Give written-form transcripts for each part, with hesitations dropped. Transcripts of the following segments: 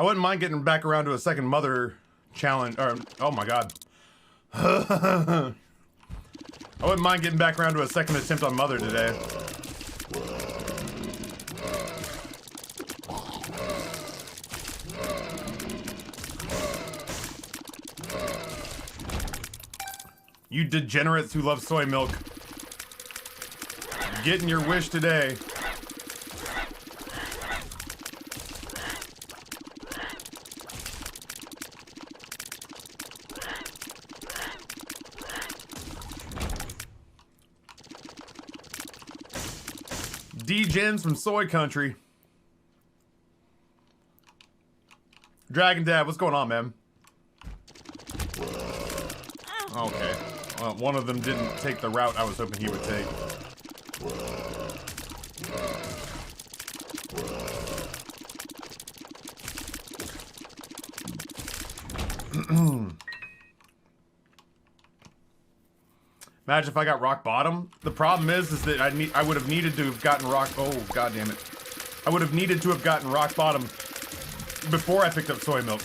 I wouldn't mind getting back around to a second mother challenge, or, oh my god. I wouldn't mind getting back around to a second attempt on mother today. You degenerates who love soy milk. Getting your wish today. D-Gens from Soy Country. Dragon Dad, what's going on, man? Okay. Well, one of them didn't take the route I was hoping he would take. Imagine if I got rock bottom. The problem is that I would have needed to have gotten rock. Oh, god damn it! I would have needed to have gotten rock bottom before I picked up soy milk.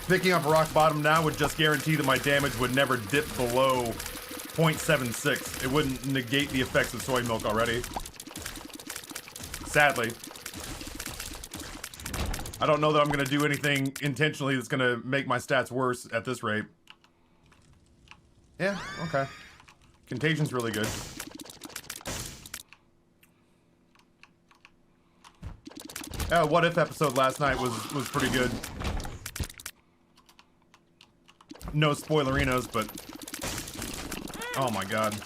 Picking up rock bottom now would just guarantee that my damage would never dip below 0.76. It wouldn't negate the effects of soy milk already. Sadly. I don't know that I'm going to do anything intentionally that's going to make my stats worse at this rate. Yeah, okay. Contagion's really good. What If episode last night was pretty good. No spoilerinos, but oh my god.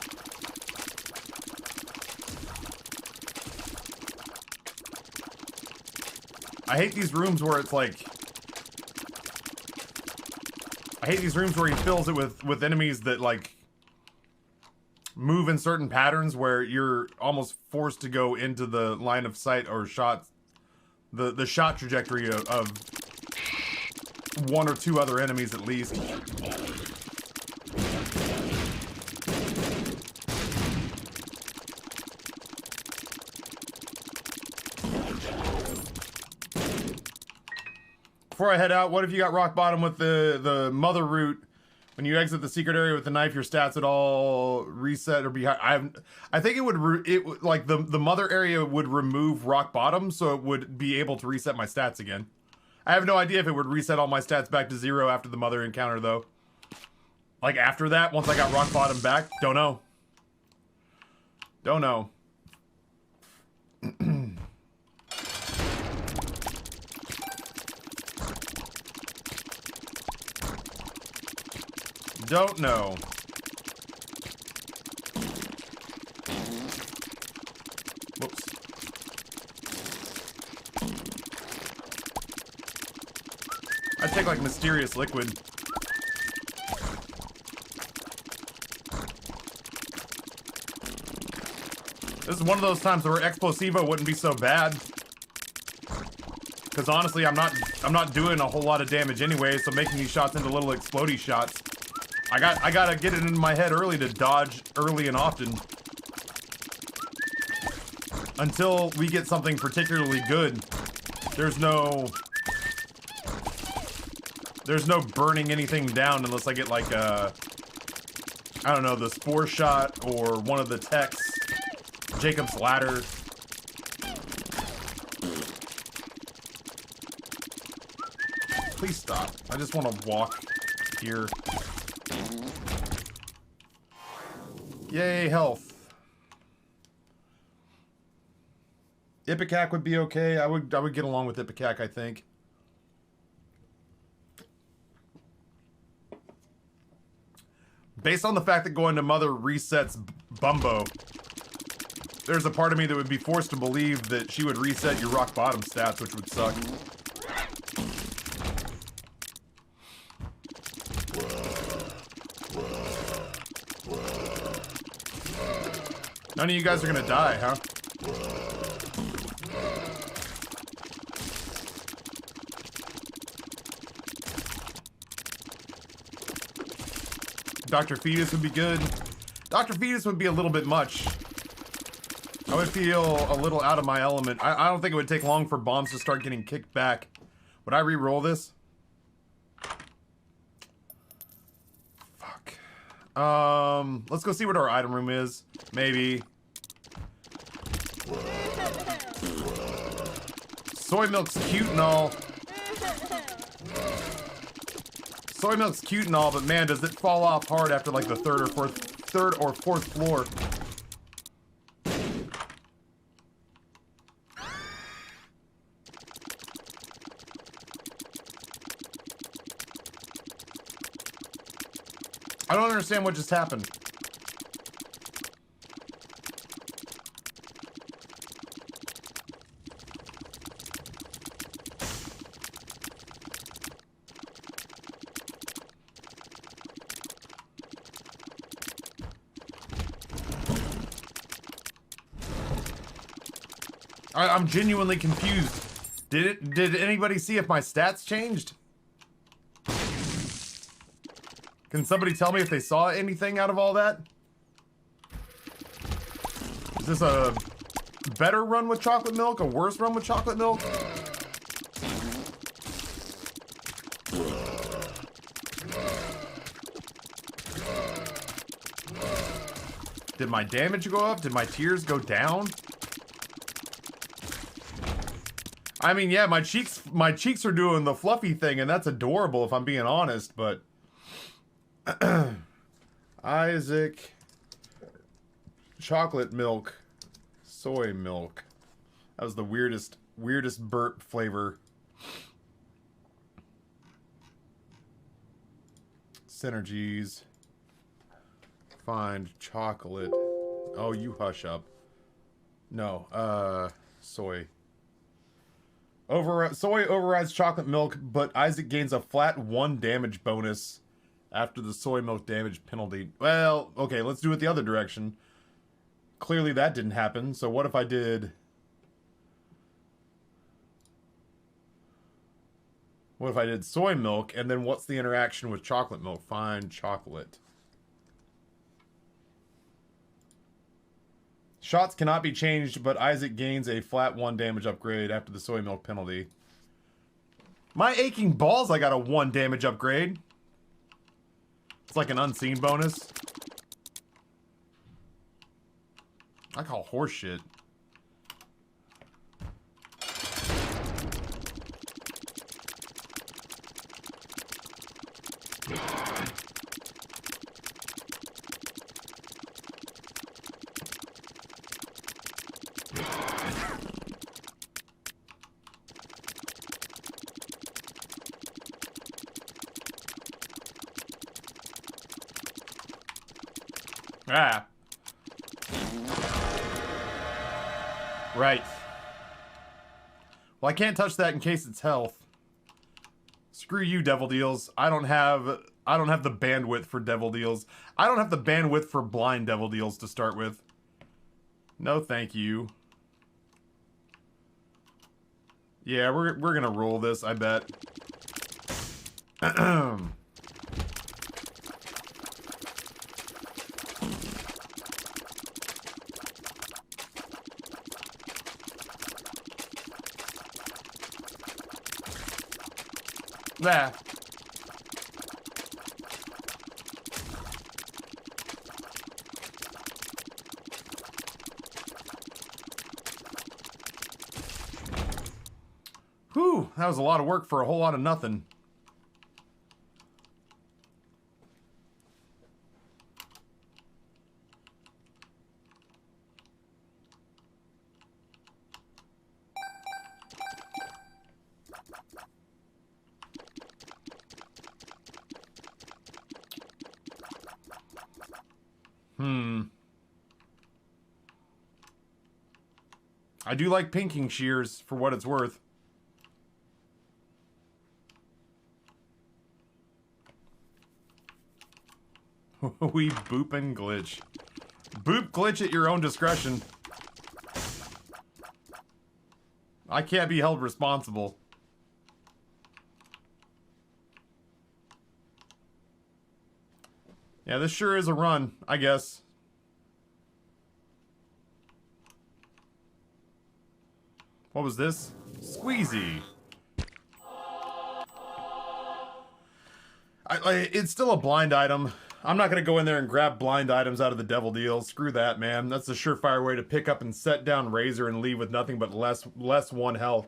I hate these rooms where it's like I hate these rooms where he fills it with enemies that like move in certain patterns where you're almost forced to go into the line of sight or shots the shot trajectory of one or two other enemies at least. Before I head out, what if you got rock bottom with the mother route? When you exit the secret area with the knife, your stats would all reset or be high. I think it would like the mother area would remove rock bottom, so it would be able to reset my stats again. I have no idea if it would reset all my stats back to 0 after the mother encounter though. Like after that, once I got rock bottom back, don't know. Don't know. Don't know. Whoops. I'd take like mysterious liquid. This is one of those times where Explosivo wouldn't be so bad. Because honestly, I'm not doing a whole lot of damage anyway, so making these shots into little explodey shots. I gotta get it in my head early to dodge early and often. Until we get something particularly good. There's no burning anything down unless I get like I don't know, the spore shot or one of the techs. Jacob's ladder. Please stop. I just want to walk here. Yay, health. Ipecac would be okay. I would get along with Ipecac, I think. Based on the fact that going to Mother resets Bumbo, there's a part of me that would be forced to believe that she would reset your rock bottom stats, which would suck. None of you guys are gonna die, huh? Dr. Fetus would be good. Dr. Fetus would be a little bit much. I would feel a little out of my element. I don't think it would take long for bombs to start getting kicked back Would I re-roll this? Fuck. Let's go see what our item room is. Maybe. Soy milk's cute and all. Soy milk's cute and all, but man, does it fall off hard after like the third or fourth floor. I don't understand what just happened. I'm genuinely confused. Did anybody see if my stats changed? Can somebody tell me if they saw anything out of all that? Is this a better run with chocolate milk? A worse run with chocolate milk? Did my damage go up? Did my tears go down? I mean, yeah, my cheeks are doing the fluffy thing, and that's adorable if I'm being honest, but Isaac, chocolate milk, soy milk. That was the weirdest burp flavor. Synergies. Find chocolate. Oh, you hush up. No, soy. Soy overrides chocolate milk, but Isaac gains a flat 1 damage bonus after the soy milk damage penalty. Well, okay, let's do it the other direction. Clearly that didn't happen, so what if I did... What if I did soy milk, and then what's the interaction with chocolate milk? Find chocolate. Shots cannot be changed, but Isaac gains a flat 1 damage upgrade after the soy milk penalty. My aching balls, I got a 1 damage upgrade. It's like an unseen bonus. I call horse shit. Ah. Right. Well, I can't touch that in case it's health. Screw you, Devil Deals. I don't have the bandwidth for Devil Deals. I don't have the bandwidth for blind Devil Deals to start with. No, thank you. Yeah, we're gonna roll this, I bet. There. Whew, that was a lot of work for a whole lot of nothing. I do like pinking shears, for what it's worth. We boop and glitch. Boop glitch at your own discretion. I can't be held responsible. Yeah, this sure is a run, I guess. What was this? Squeezy. It's still a blind item. I'm not going to go in there and grab blind items out of the devil deal. Screw that, man. That's a surefire way to pick up and set down Razor and leave with nothing but less 1 health.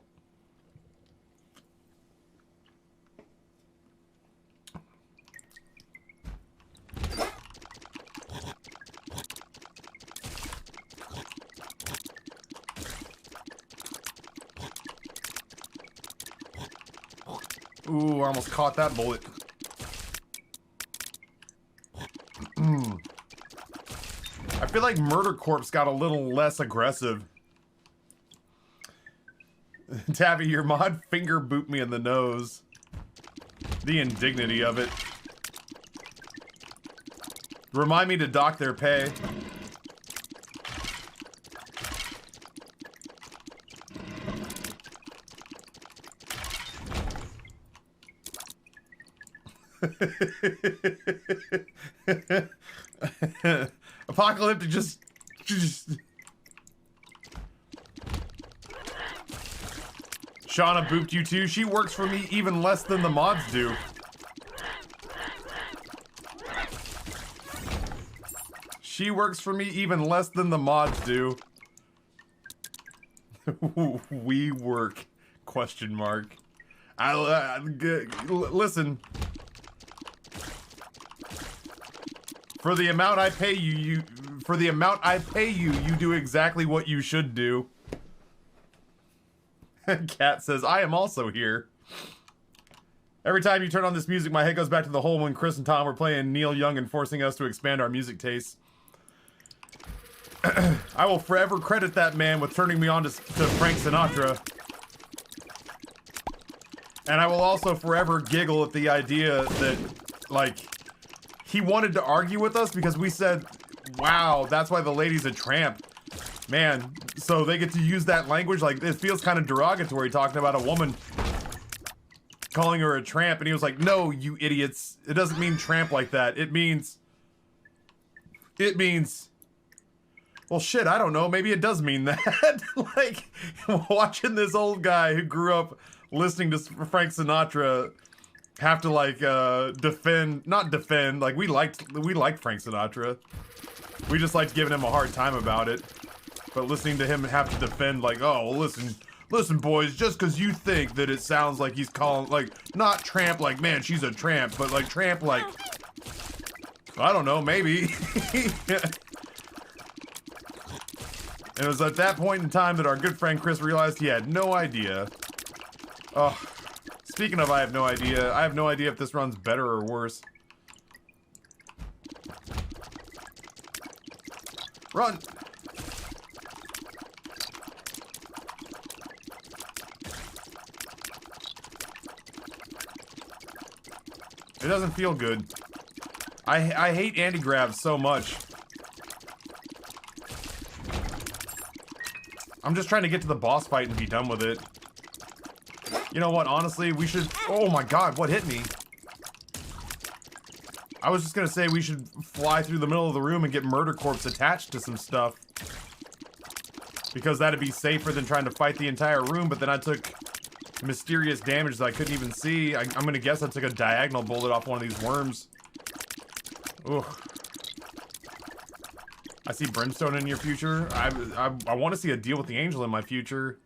Ooh, I almost caught that bullet. I feel like Murder Corpse got a little less aggressive. Tabby, your mod finger booped me in the nose. The indignity of it. Remind me to dock their pay. Apocalyptic just Shauna booped you too. She works for me even less than the mods do. She works for me even less than the mods do. We work, question mark. Listen. For the amount I pay you, you do exactly what you should do. Cat says, I am also here. Every time you turn on this music, my head goes back to the hole when Chris and Tom were playing Neil Young and forcing us to expand our music tastes. I will forever credit that man with turning me on to Frank Sinatra. And I will also forever giggle at the idea that, like, he wanted to argue with us because we said, wow, that's why the lady's a tramp. Man, so they get to use that language. Like, it feels kind of derogatory talking about a woman, calling her a tramp. And he was like, no, you idiots. It doesn't mean tramp like that. It means, well, shit, I don't know. Maybe it does mean that. Like, watching this old guy who grew up listening to Frank Sinatra have to, like, not defend, like, we liked Frank Sinatra. We just liked giving him a hard time about it. But listening to him have to defend, like, oh, well, listen, boys, just because you think that it sounds like he's calling, like, not tramp, like, man, she's a tramp, but, like, tramp, like, I don't know, maybe. And it was at that point in time that our good friend Chris realized he had no idea. Oh. Speaking of I have no idea if this run's better or worse. Run! It doesn't feel good. I hate anti-grav so much. I'm just trying to get to the boss fight and be done with it. You know what, honestly, we should... Oh my god, what hit me? I was just gonna say we should fly through the middle of the room and get Murder Corpse attached to some stuff. Because that'd be safer than trying to fight the entire room, but then I took mysterious damage that I couldn't even see. I'm gonna guess I took a diagonal bullet off one of these worms. Ugh. I see Brimstone in your future. I want to see a deal with the angel in my future.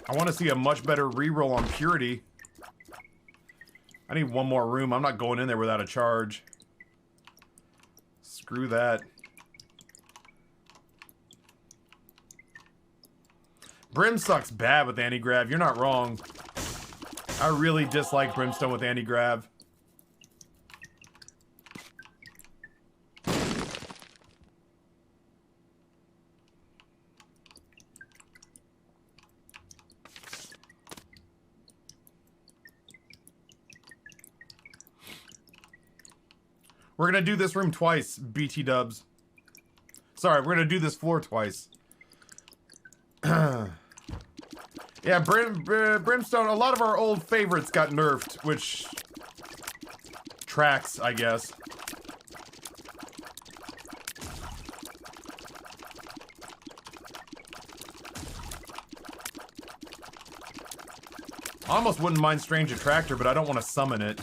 I want to see a much better reroll on Purity. I need one more room. I'm not going in there without a charge. Screw that. Brim sucks bad with anti-grav. You're not wrong. I really dislike Brimstone with anti-grav. We're gonna do this room twice, BT dubs. Sorry, we're gonna do this floor twice. Yeah, Brimstone, a lot of our old favorites got nerfed, which tracks, I guess. I almost wouldn't mind Strange Attractor, but I don't want to summon it.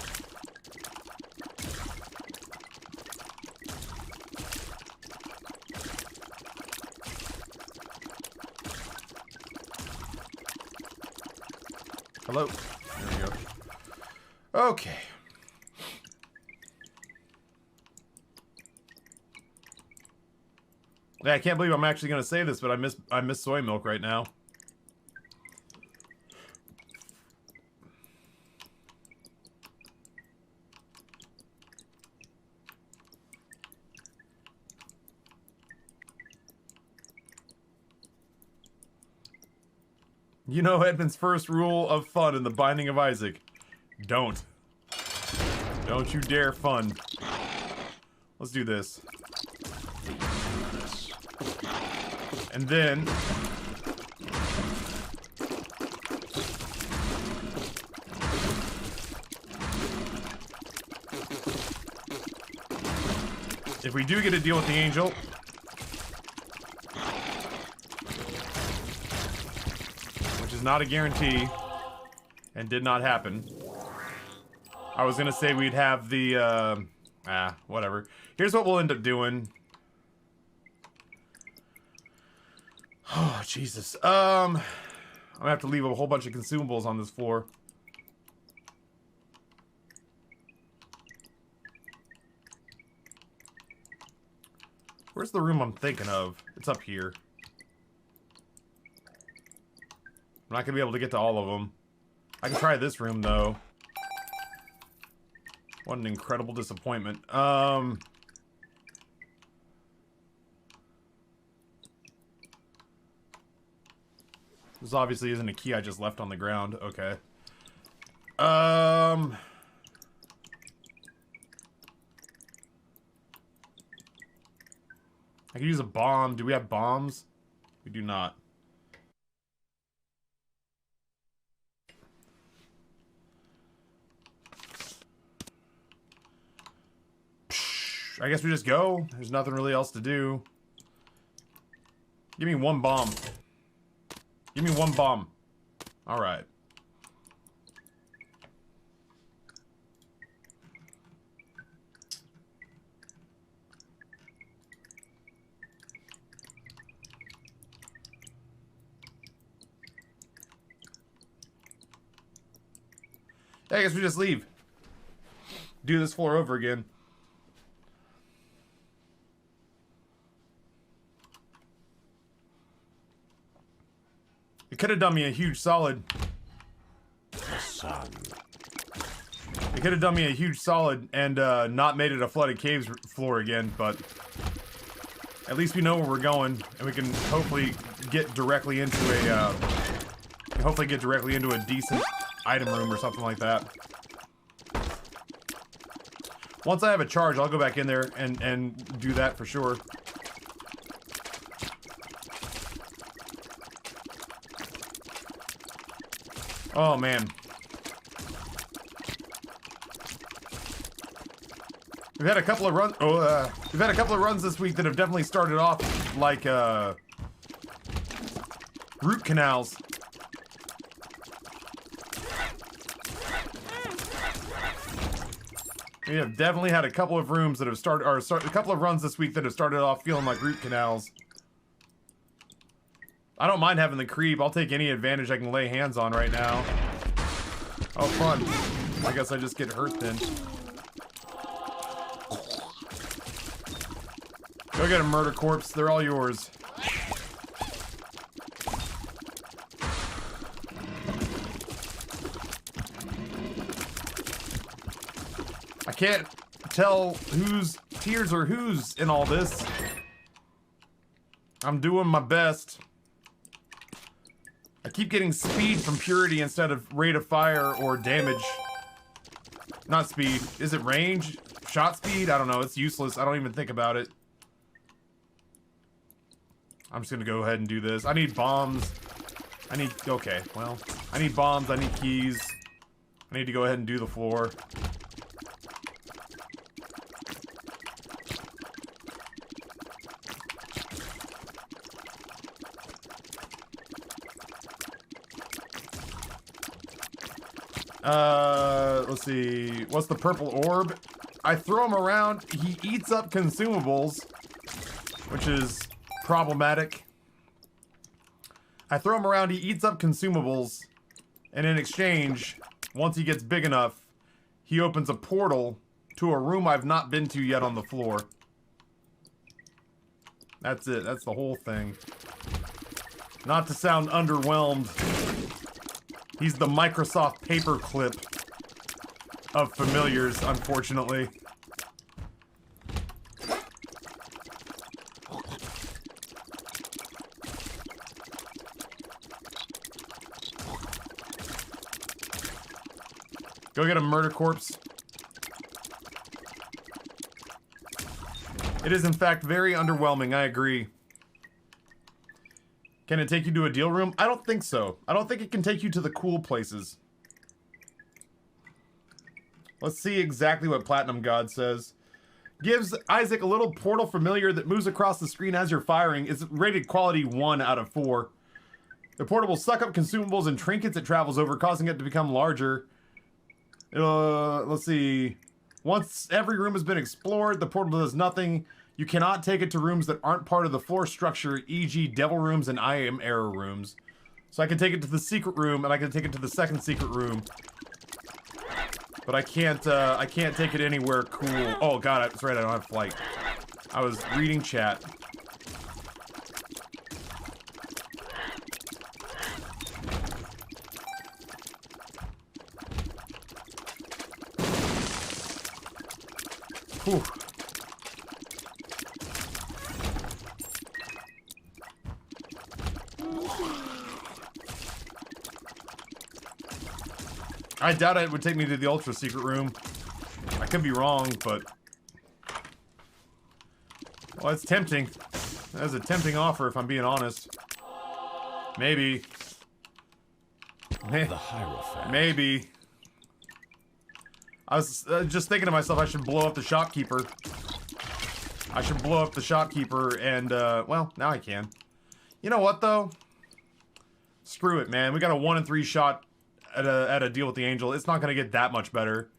Hello. There we go. Okay. Yeah, I can't believe I'm actually gonna say this, but I miss soy milk right now. You know Edmund's first rule of fun in The Binding of Isaac. Don't. Don't you dare fun. Let's do this. And then... if we do get a deal with the angel... which is not a guarantee, and did not happen. I was gonna say we'd have the, whatever. Here's what we'll end up doing. Oh, Jesus. I'm gonna have to leave a whole bunch of consumables on this floor. Where's the room I'm thinking of? It's up here. I'm not gonna be able to get to all of them. I can try this room, though. What an incredible disappointment. This obviously isn't a key I just left on the ground. Okay. I could use a bomb. Do we have bombs? We do not. I guess we just go. There's nothing really else to do. Give me one bomb. Give me one bomb. Alright. I guess we just leave. Do this floor over again. It could have done me a huge solid. Son. It could have done me a huge solid and not made it a flooded caves floor again, but at least we know where we're going, and we can hopefully get directly into a decent item room or something like that. Once I have a charge, I'll go back in there and do that for sure. Oh man. We've had a couple of runs. We've had a couple of runs this week that have definitely started off like root canals. We have definitely had a couple of rooms that have started, or a couple of runs this week that have started off feeling like root canals. I don't mind having the creep. I'll take any advantage I can lay hands on right now. Oh, fun. I guess I just get hurt then. Go get a murder corpse. They're all yours. I can't tell whose tears are whose in all this. I'm doing my best. I keep getting speed from purity instead of rate of fire or damage. Not speed. Is it range? Shot speed? I don't know. It's useless. I don't even think about it. I'm just gonna go ahead and do this. I need bombs. Okay, well. I need bombs. I need keys. I need to go ahead and do the floor. Let's see. What's the purple orb? I throw him around. He eats up consumables, which is problematic. I throw him around. He eats up consumables, and in exchange, once he gets big enough, he opens a portal to a room I've not been to yet on the floor. That's it. That's the whole thing. Not to sound underwhelmed, he's the Microsoft paperclip of familiars, unfortunately. Go get a murder corpse. It is, in fact, very underwhelming. I agree. Can it take you to a deal room? I don't think so. I don't think it can take you to the cool places. Let's see exactly what Platinum God says. Gives Isaac a little portal familiar that moves across the screen as you're firing. It's rated quality 1 out of 4. The portal will suck up consumables and trinkets it travels over, causing it to become larger. Let's see. Once every room has been explored, the portal does nothing. You cannot take it to rooms that aren't part of the floor structure, e.g. devil rooms and I am error rooms. So I can take it to the secret room, and I can take it to the second secret room. But I can't take it anywhere cool. Oh god, that's right, I don't have flight. I was reading chat. Whew. I doubt it would take me to the ultra secret room. I could be wrong, but... well, it's tempting. That's a tempting offer, if I'm being honest. Maybe. The Hierophant. Maybe. I was just thinking to myself, I should blow up the shopkeeper. I should blow up the shopkeeper, and, well, now I can. You know what, though? Screw it, man. We got a 1 in 3 shot at a deal with the angel. It's not going to get that much better.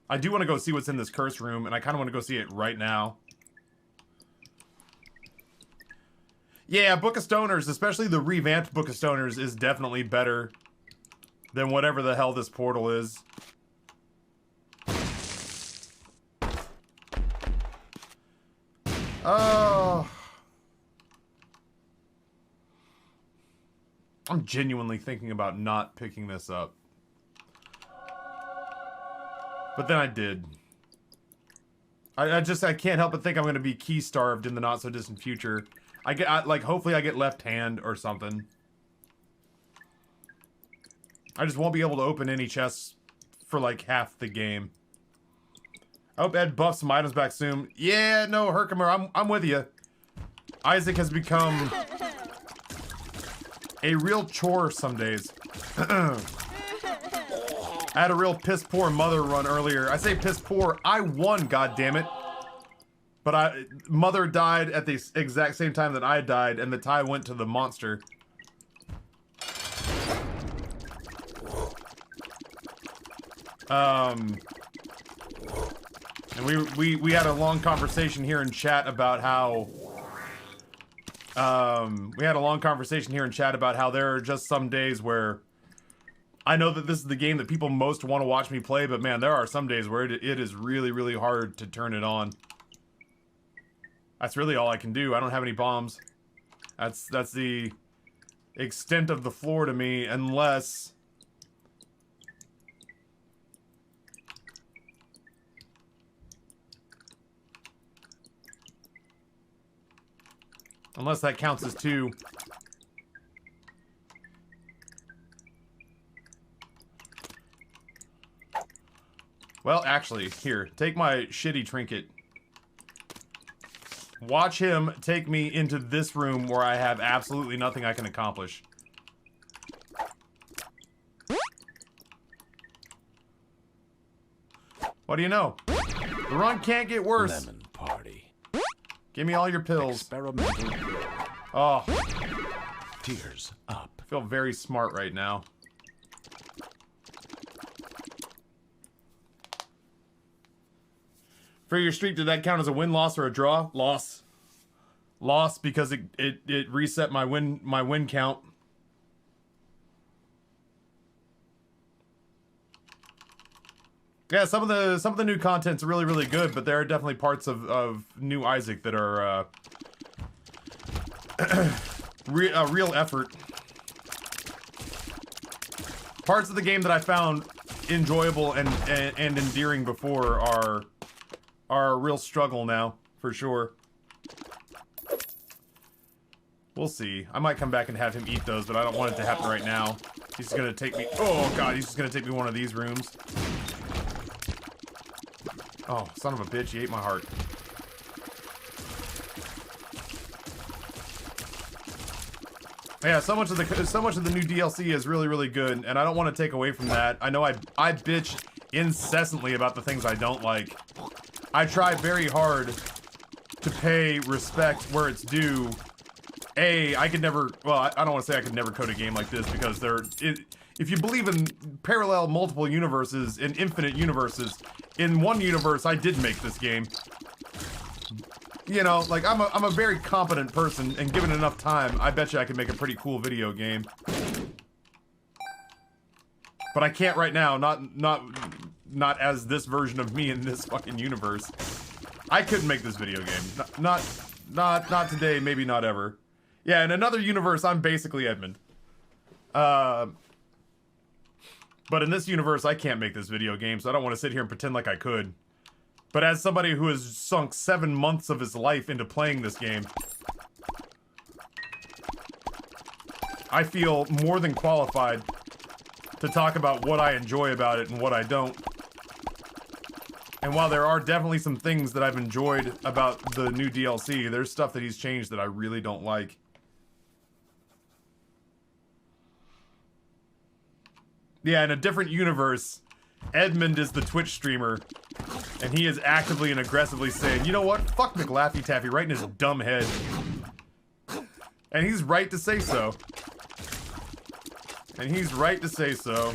I do want to go see what's in this curse room, and I kind of want to go see it right now. Yeah, Book of Stoners, especially the revamped Book of Stoners, is definitely better than whatever the hell this portal is. Oh. I'm genuinely thinking about not picking this up. But then I did. I can't help but think I'm going to be key starved in the not so distant future. Like, hopefully I get left hand or something. I just won't be able to open any chests for like half the game. I hope Ed buffs some items back soon. Yeah, no, Herkimer, I'm with you. Isaac has become a real chore some days. I had a real piss poor mother run earlier. I say piss poor, I won, goddammit. But mother died at the exact same time that I died, and the tie went to the monster. And we had a long conversation here in chat about how there are just some days where I know that this is the game that people most want to watch me play, but man, there are some days where it is really, really hard to turn it on. That's really all I can do. I don't have any bombs. That's the extent of the floor to me, unless that counts as 2. Well, actually, here, take my shitty trinket. Watch him take me into this room where I have absolutely nothing I can accomplish. What do you know? The run can't get worse. Lemon party. Give me all your pills. Experimental. Oh. Tears up. I feel very smart right now. For your streak, did that count as a win, loss, or a draw? Loss. Loss because it reset my win count. Yeah, some of the new content's really, really good, but there are definitely parts of New Isaac that are a real effort. Parts of the game that I found enjoyable and endearing before are a real struggle now, for sure. We'll see. I might come back and have him eat those, but I don't want it to happen right now. He's gonna take me... Oh, God, he's just gonna take me one of these rooms. Oh, son of a bitch, he ate my heart. Yeah, so much of the new DLC is really, really good, and I don't want to take away from that. I know I bitch incessantly about the things I don't like. I try very hard to pay respect where it's due. I could never... Well, I don't want to say I could never code a game like this, because if you believe in parallel multiple universes and infinite universes, in one universe I did make this game. You know, like, I'm a very competent person, and given enough time, I bet you I could make a pretty cool video game. But I can't right now, not as this version of me in this fucking universe. I couldn't make this video game. Not today, maybe not ever. Yeah, in another universe, I'm basically Edmund. But in this universe, I can't make this video game, so I don't want to sit here and pretend like I could. But as somebody who has sunk 7 months of his life into playing this game, I feel more than qualified to talk about what I enjoy about it and what I don't. And while there are definitely some things that I've enjoyed about the new DLC, there's stuff that he's changed that I really don't like. Yeah, in a different universe, Edmund is the Twitch streamer, and he is actively and aggressively saying, you know what, fuck McLaffy Taffy right in his dumb head. And he's right to say so. And he's right to say so.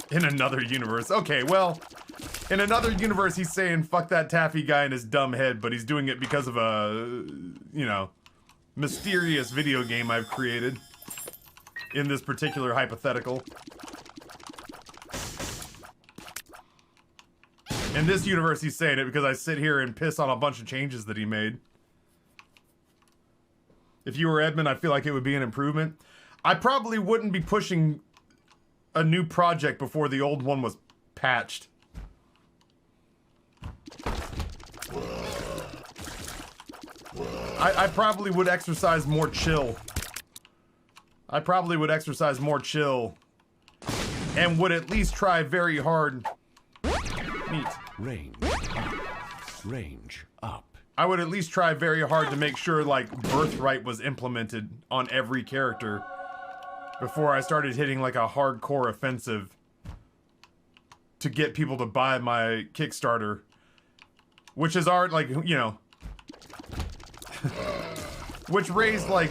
In another universe. Okay, well, in another universe he's saying fuck that Taffy guy in his dumb head, but he's doing it because of a, you know, mysterious video game I've created in this particular hypothetical. In this universe he's saying it because I sit here and piss on a bunch of changes that he made. If you were Edmund, I feel like it would be an improvement. I probably wouldn't be pushing a new project before the old one was patched. I probably would exercise more chill. I probably would exercise more chill. And would at least try very hard. Neat. Range. Range up. I would at least try very hard to make sure, like, Birthright was implemented on every character before I started hitting, like, a hardcore offensive to get people to buy my Kickstarter. Which is art, like, you know... which raised, like,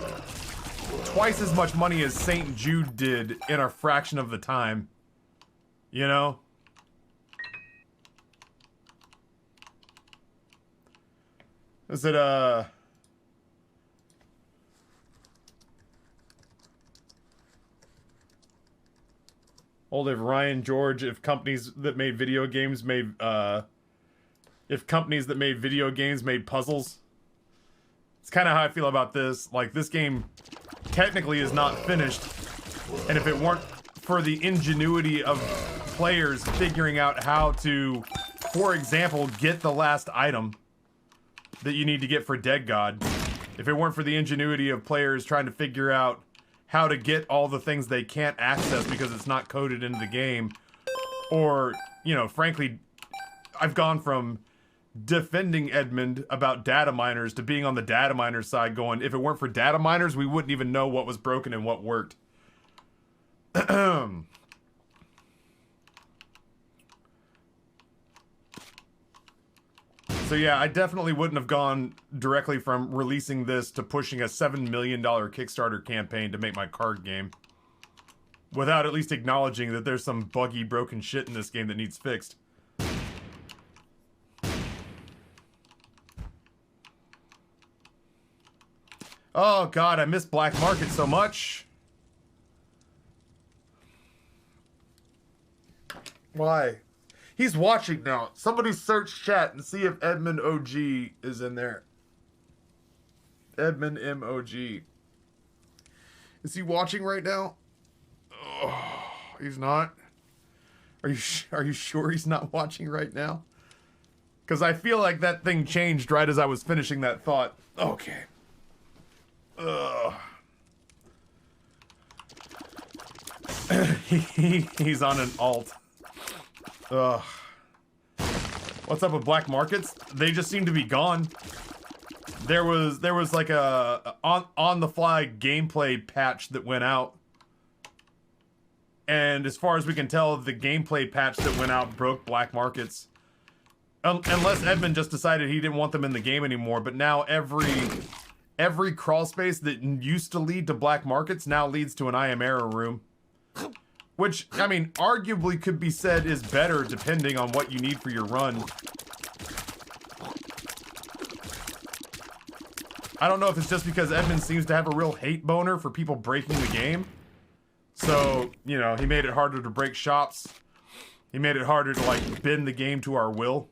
twice as much money as St. Jude did in a fraction of the time. You know? Is it, old if Ryan George, if companies that made video games made, if companies that made video games made puzzles. It's kind of how I feel about this. Like, this game technically is not finished. And if it weren't for the ingenuity of players figuring out how to, for example, get the last item that you need to get for Dead God. If it weren't for the ingenuity of players trying to figure out how to get all the things they can't access because it's not coded into the game. Or, you know, frankly, I've gone from defending Edmund about data miners to being on the data miners side going, if it weren't for data miners, we wouldn't even know what was broken and what worked. So yeah, I definitely wouldn't have gone directly from releasing this to pushing a $7 million Kickstarter campaign to make my card game. without at least acknowledging that there's some buggy, broken shit in this game that needs fixed. Oh god, I miss Black Market so much. Why? He's watching now. Somebody search chat and see if Edmund OG is in there. Edmund MOG. Is he watching right now? Oh, he's not. Are you sure he's not watching right now? Because I feel like that thing changed right as I was finishing that thought. Okay. Ugh. He's on an alt. Ugh. What's up with black markets? They just seem to be gone. There was like a on the fly gameplay patch that went out. And as far as we can tell, the gameplay patch that went out broke black markets. Unless Edmund just decided he didn't want them in the game anymore, but now every crawl space that used to lead to black markets now leads to an I am error room. Which, I mean, arguably could be said is better depending on what you need for your run. I don't know if it's just because Edmund seems to have a real hate boner for people breaking the game. So, you know, he made it harder to break shops. He made it harder to, like, bend the game to our will.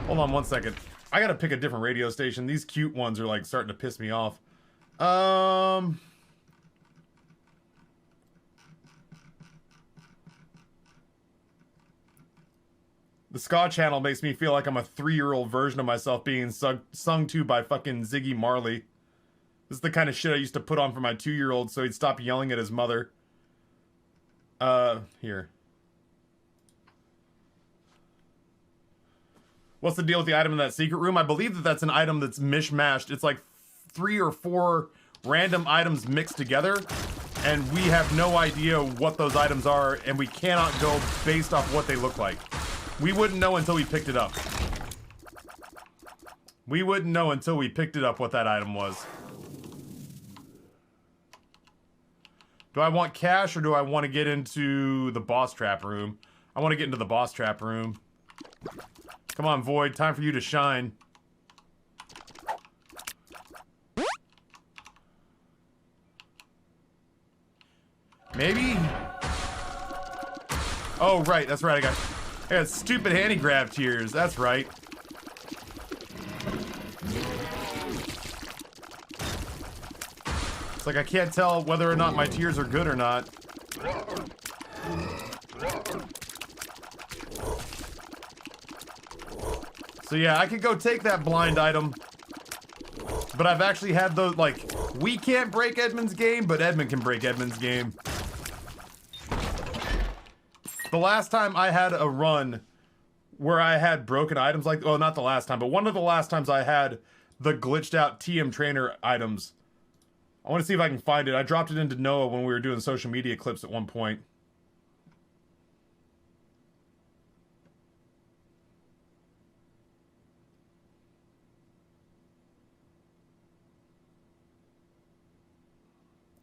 Hold on one second. I gotta pick a different radio station. These cute ones are like starting to piss me off. The ska channel makes me feel like I'm a 3-year-old version of myself being sung to by fucking Ziggy Marley. This is the kind of shit I used to put on for my 2-year-old so he'd stop yelling at his mother. Here. What's the deal with the item in that secret room? I believe that that's an item that's mishmashed. It's like 3 or 4 random items mixed together, and we have no idea what those items are, and we cannot go based off what they look like. We wouldn't know until we picked it up. We wouldn't know until we picked it up what that item was. Do I want cash, or do I want to get into the boss trap room? I want to get into the boss trap room. Come on, Void. Time for you to shine. Maybe? Oh, right. That's right. I got stupid handy-grab tears. That's right. It's like I can't tell whether or not my tears are good or not. So yeah, I could go take that blind item. But I've actually had those, like, we can't break Edmund's game, but Edmund can break Edmund's game. The last time I had a run where I had broken items like, well, not the last time, but one of the last times I had the glitched out TM trainer items. I want to see if I can find it. I dropped it into Noah when we were doing social media clips at one point.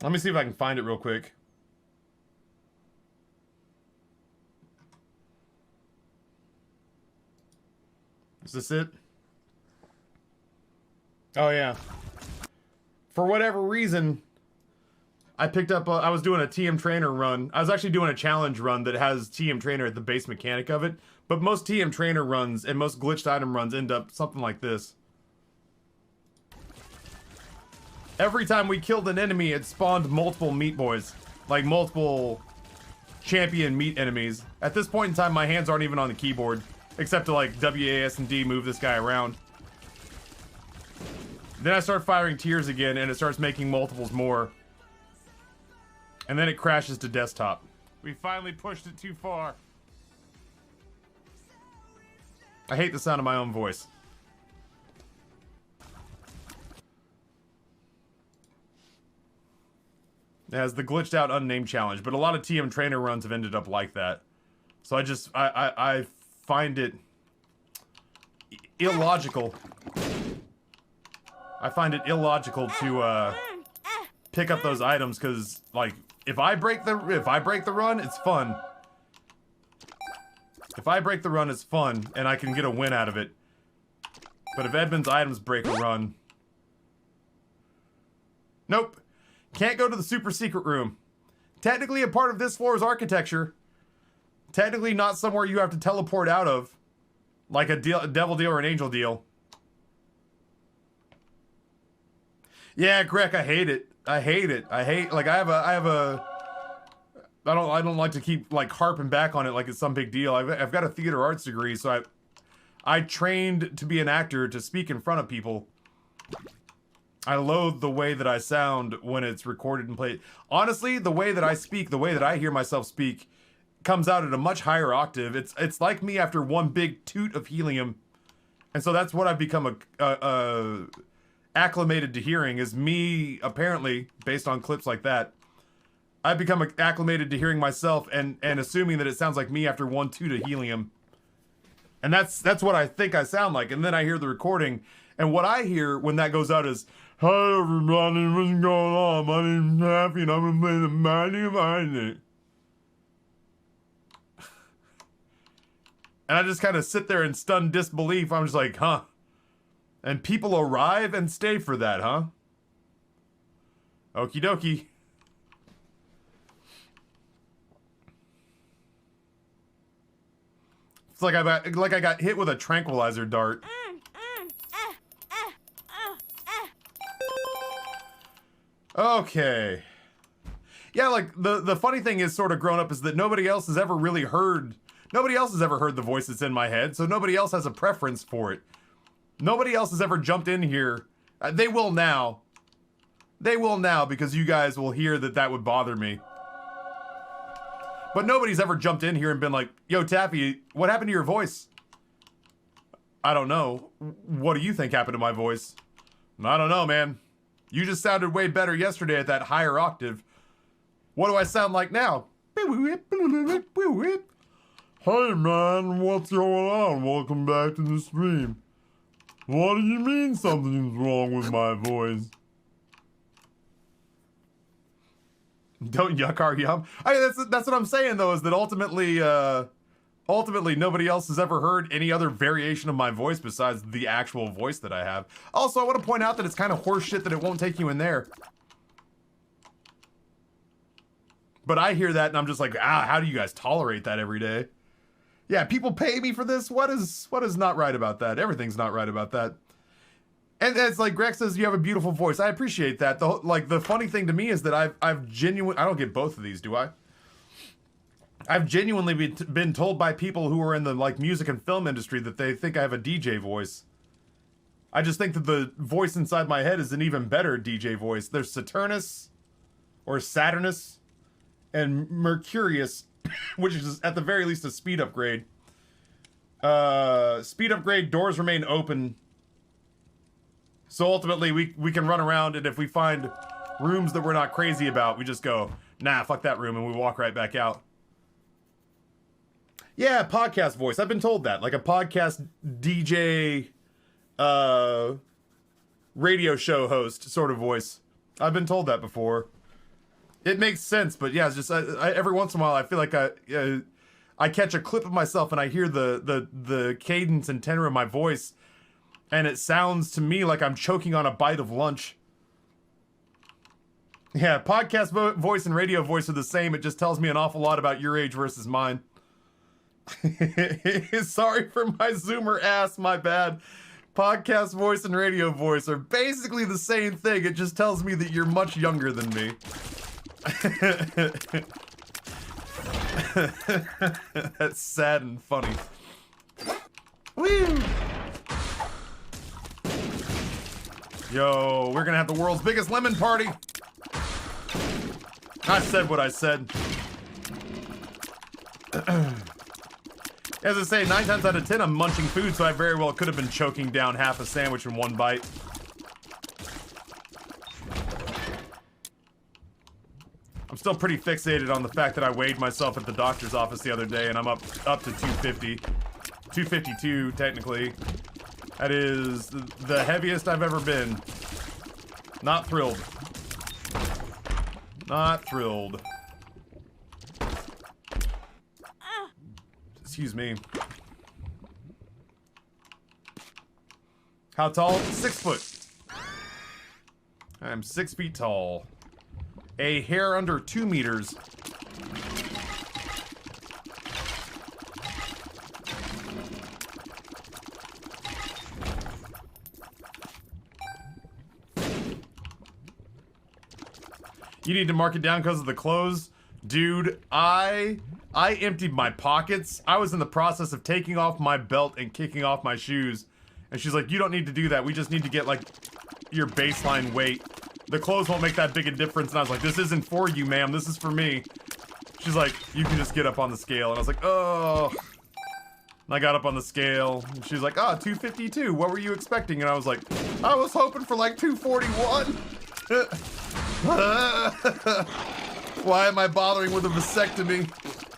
Let me see if I can find it real quick. Is this it? Oh, yeah. For whatever reason, I picked up, I was doing a TM Trainer run. I was actually doing a challenge run that has TM Trainer at the base mechanic of it. But most TM Trainer runs and most glitched item runs end up something like this. Every time we killed an enemy, it spawned multiple meat boys. Like multiple champion meat enemies. At this point in time, my hands aren't even on the keyboard. Except to like WAS and D move this guy around. Then I start firing tears again and it starts making multiples more. And then it crashes to desktop. We finally pushed it too far. I hate the sound of my own voice. It has the glitched out unnamed challenge, but a lot of TM Trainer runs have ended up like that. So I find it illogical I find it illogical to pick up those items because, like, if I break the run, it's fun. If I break the run, it's fun, and I can get a win out of it. But if Edmund's items break a run, nope. Can't go to the super secret room. Technically a part of this floor's architecture. Technically not somewhere you have to teleport out of. Like a devil deal or an angel deal. Yeah, Greg, I hate it. I hate it. Like I don't like to keep like harping back on it like it's some big deal. I've got a theater arts degree, so I trained to be an actor to speak in front of people. I loathe the way that I sound when it's recorded and played. Honestly, the way that I speak, the way that I hear myself speak, comes out at a much higher octave. It's like me after one big toot of helium. And so that's what I've become acclimated to hearing, is me, apparently, based on clips like that. I've become acclimated to hearing myself and assuming that it sounds like me after one toot of helium. And that's what I think I sound like. And then I hear the recording, and what I hear when that goes out is, "Hi everybody, what's going on? My name's Happy and I'm gonna play the Mighty Mighty." And I just kind of sit there in stunned disbelief. I'm just like, huh? And people arrive and stay for that, huh? Okie dokie. It's like I got hit with a tranquilizer dart. Okay. Yeah, like the funny thing is sort of grown up is that nobody else has ever really heard. Nobody else has ever heard the voice that's in my head, so nobody else has a preference for it. Nobody else has ever jumped in here. They will now. They will now because you guys will hear that would bother me. But nobody's ever jumped in here and been like, "Yo, Taffy, what happened to your voice?" I don't know. What do you think happened to my voice? I don't know, man. You just sounded way better yesterday at that higher octave. What do I sound like now? Hey man, what's going on? Welcome back to the stream. What do you mean something's wrong with my voice? Don't yuck our yum. That's what I'm saying though, is that ultimately nobody else has ever heard any other variation of my voice besides the actual voice that I have. Also, I want to point out that it's kind of horseshit that it won't take you in there. But I hear that and I'm just like, how do you guys tolerate that every day? Yeah, people pay me for this? What is not right about that? Everything's not right about that. And it's like Greg says, you have a beautiful voice. I appreciate that. The funny thing to me is that I've genuinely, I don't get both of these, do I? I've genuinely been told by people who are in the like music and film industry that they think I have a DJ voice. I just think that the voice inside my head is an even better DJ voice. There's Saturnus, or Saturnus, and Mercurius, which is at the very least a speed upgrade. Speed upgrade, doors remain open. So ultimately, we can run around, and if we find rooms that we're not crazy about, we just go, nah, fuck that room, and we walk right back out. Yeah, podcast voice. I've been told that. Like a podcast DJ, radio show host sort of voice. I've been told that before. It makes sense, but yeah, it's just every once in a while I feel like I catch a clip of myself and I hear the cadence and tenor of my voice, and it sounds to me like I'm choking on a bite of lunch. Yeah, podcast voice and radio voice are the same. It just tells me an awful lot about your age versus mine. Sorry for my Zoomer ass, my bad. Podcast voice and radio voice are basically the same thing. It just tells me that you're much younger than me. That's sad and funny. Woo! Yo, we're gonna have the world's biggest lemon party. I said what I said. As I say, 9 times out of 10 I'm munching food, so I very well could have been choking down half a sandwich in one bite. I'm still pretty fixated on the fact that I weighed myself at the doctor's office the other day and I'm up to 250. 252, technically. That is the heaviest I've ever been. Not thrilled. Not thrilled. Excuse me. How tall? 6 foot. I'm 6 feet tall. A hair under 2 meters. You need to mark it down because of the clothes. Dude, I emptied my pockets. I was in the process of taking off my belt and kicking off my shoes. And she's like, you don't need to do that. We just need to get, like, your baseline weight. The clothes won't make that big a difference. And I was like, this isn't for you, ma'am. This is for me. She's like, you can just get up on the scale. And I was like, oh. And I got up on the scale. And she's like, oh, 252. What were you expecting? And I was like, I was hoping for, like, 241. Why am I bothering with a vasectomy?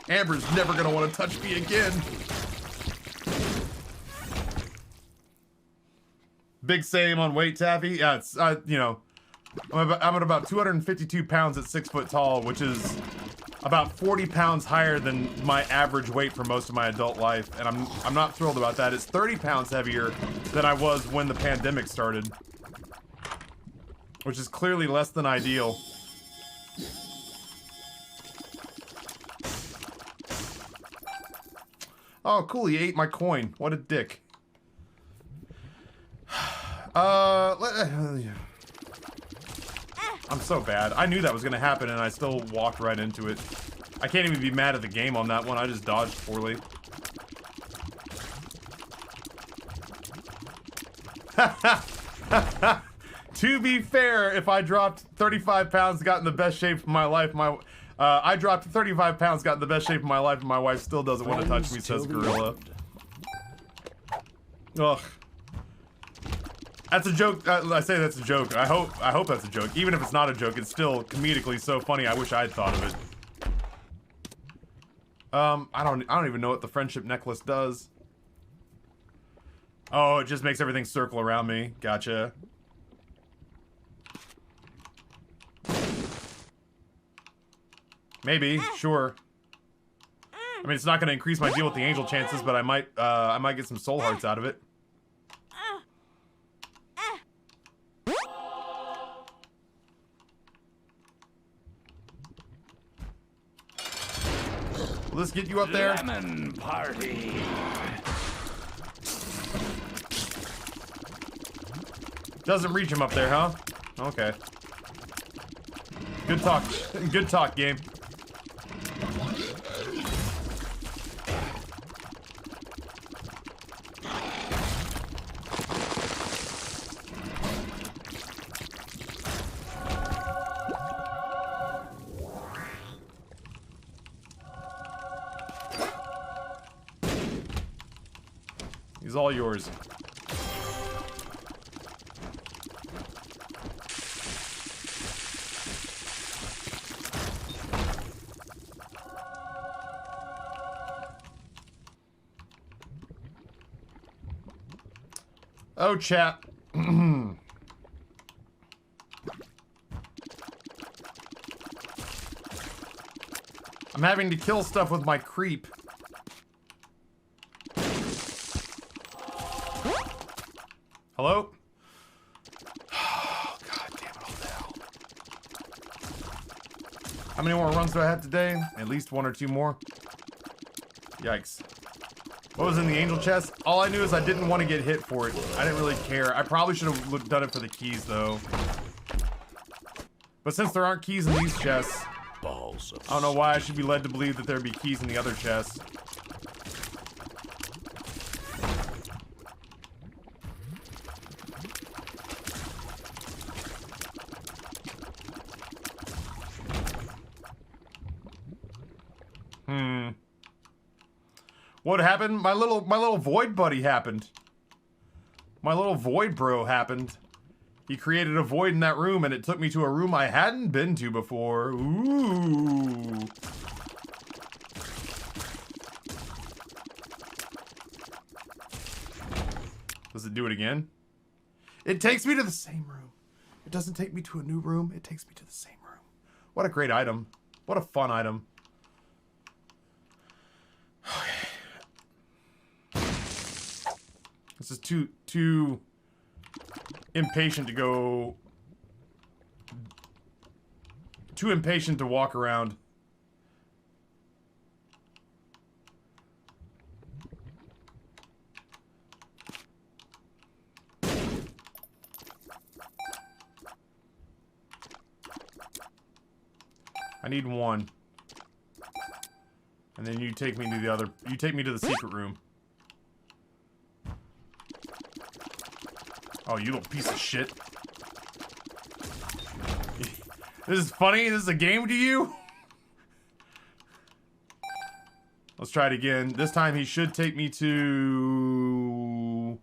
Amber's never gonna want to touch me again. Big same on weight, Taffy. Yeah, it's you know, I'm at about 252 pounds at 6 foot tall, which is about 40 pounds higher than my average weight for most of my adult life, and I'm not thrilled about that. It's 30 pounds heavier than I was when the pandemic started, which is clearly less than ideal. Oh, cool, he ate my coin. What a dick. I'm so bad. I knew that was gonna happen and I still walked right into it. I can't even be mad at the game on that one. I just dodged poorly. To be fair, if I dropped 35 pounds, got in the best shape of my life, I dropped 35 pounds, got in the best shape of my life, and my wife still doesn't want to touch me, says Gorilla. Ugh. That's a joke. I say that's a joke. I hope that's a joke. Even if it's not a joke, it's still comedically so funny. I wish I had thought of it. I don't even know what the friendship necklace does. Oh, it just makes everything circle around me. Gotcha. Maybe, sure. I mean, it's not going to increase my deal with the angel chances, but I might get some soul hearts out of it. Will this get you up there? Lemon party. Doesn't reach him up there, huh? Okay. Good talk. Good talk, game. He's all yours. Oh, chat. I'm having to kill stuff with my creep. Hello? Oh, God damn it, all the hell. How many more runs do I have today? At least 1 or 2 more. Yikes. What was in the angel chest? All I knew is I didn't want to get hit for it. I didn't really care. I probably should have done it for the keys, though. But since there aren't keys in these chests, Balls of I don't know why I should be led to believe that there'd be keys in the other chests. What happened? My little void buddy happened. My little void bro happened. He created a void in that room and it took me to a room I hadn't been to before. Ooh. Does it do it again? It takes me to the same room. It doesn't take me to a new room. It takes me to the same room. What a great item. What a fun item. This is too impatient to go... Too impatient to walk around. I need one. And then you take me to the other... You take me to the secret room. Oh, you little piece of shit. This is funny? This is a game to you? Let's try it again. This time he should take me to...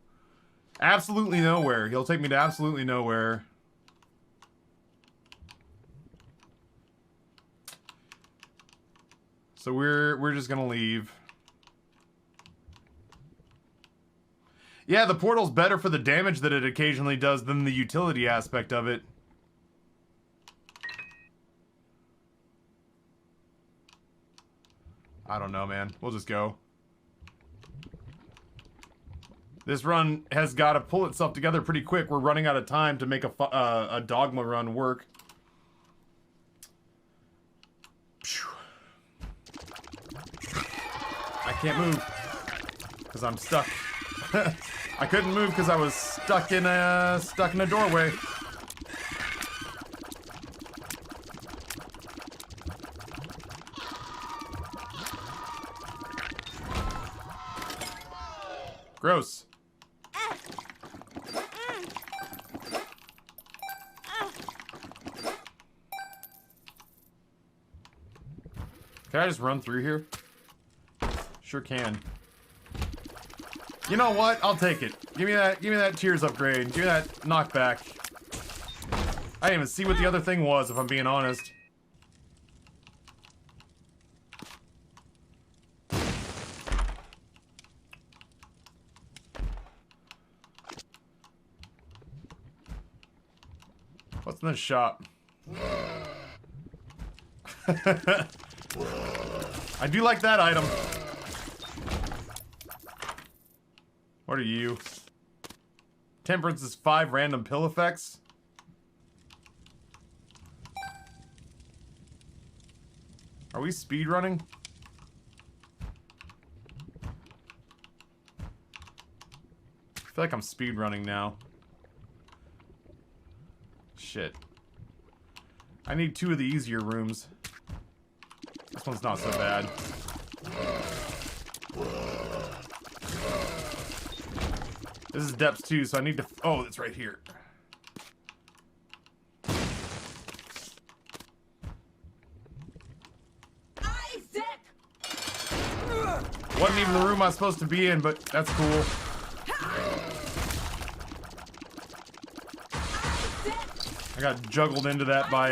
absolutely nowhere. He'll take me to absolutely nowhere. So we're just gonna leave. Yeah, the portal's better for the damage that it occasionally does than the utility aspect of it. I don't know, man. We'll just go. This run has got to pull itself together pretty quick. We're running out of time to make a Dogma run work. I can't move because I'm stuck. I couldn't move because I was stuck in a doorway. Gross. Can I just run through here? Sure can. You know what? I'll take it. Give me that tears upgrade. Give me that knockback. I didn't even see what the other thing was, if I'm being honest. What's in this shop? I do like that item. What are you? Temperance is 5 random pill effects. Are we speed running? I feel like I'm speed running now. Shit. I need 2 of the easier rooms. This one's not so bad. This is depths 2, so I need to... Oh, it's right here. Isaac! Wasn't even the room I was supposed to be in, but that's cool. I got juggled into that by,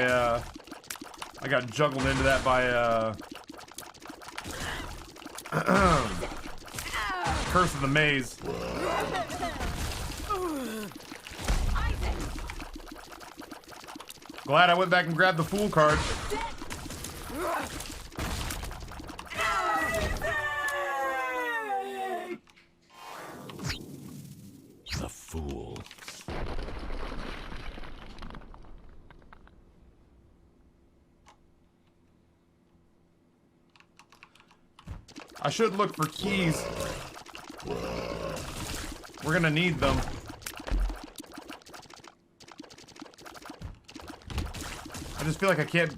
Curse of the Maze. Glad I went back and grabbed the Fool card. The Fool. I should look for keys. We're gonna need them. I just feel like I can't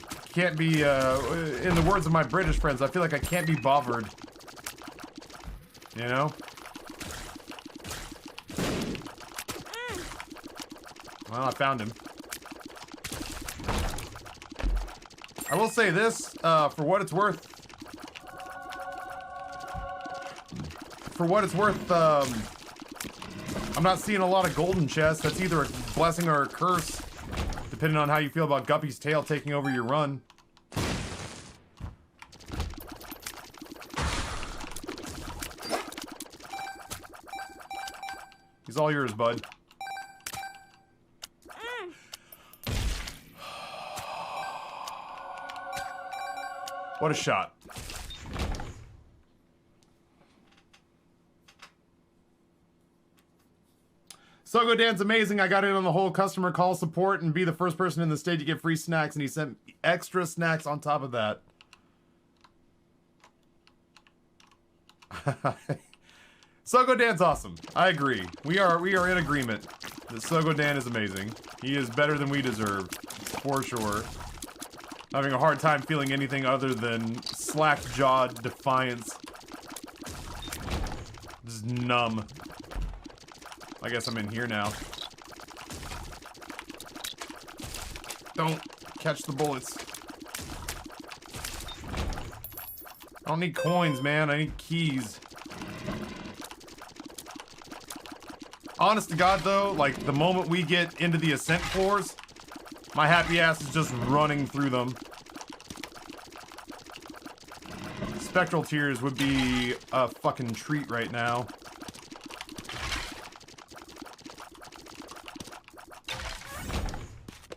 be, in the words of my British friends, I feel like I can't be bothered. You know? Well, I found him. I will say this, for what it's worth. I'm not seeing a lot of golden chests. That's either a blessing or a curse, depending on how you feel about Guppy's tail taking over your run. He's all yours, bud. What a shot. Sogo Dan's amazing. I got in on the whole customer call support and be the first person in the state to get free snacks, and he sent extra snacks on top of that. Sogo Dan's awesome. I agree. We are in agreement that Sogo Dan is amazing. He is better than we deserve, for sure. Having a hard time feeling anything other than slack-jawed defiance. Just numb. I guess I'm in here now. Don't catch the bullets. I don't need coins, man. I need keys. Honest to God, though, like, the moment we get into the ascent floors, my happy ass is just running through them. Spectral Tears would be a fucking treat right now.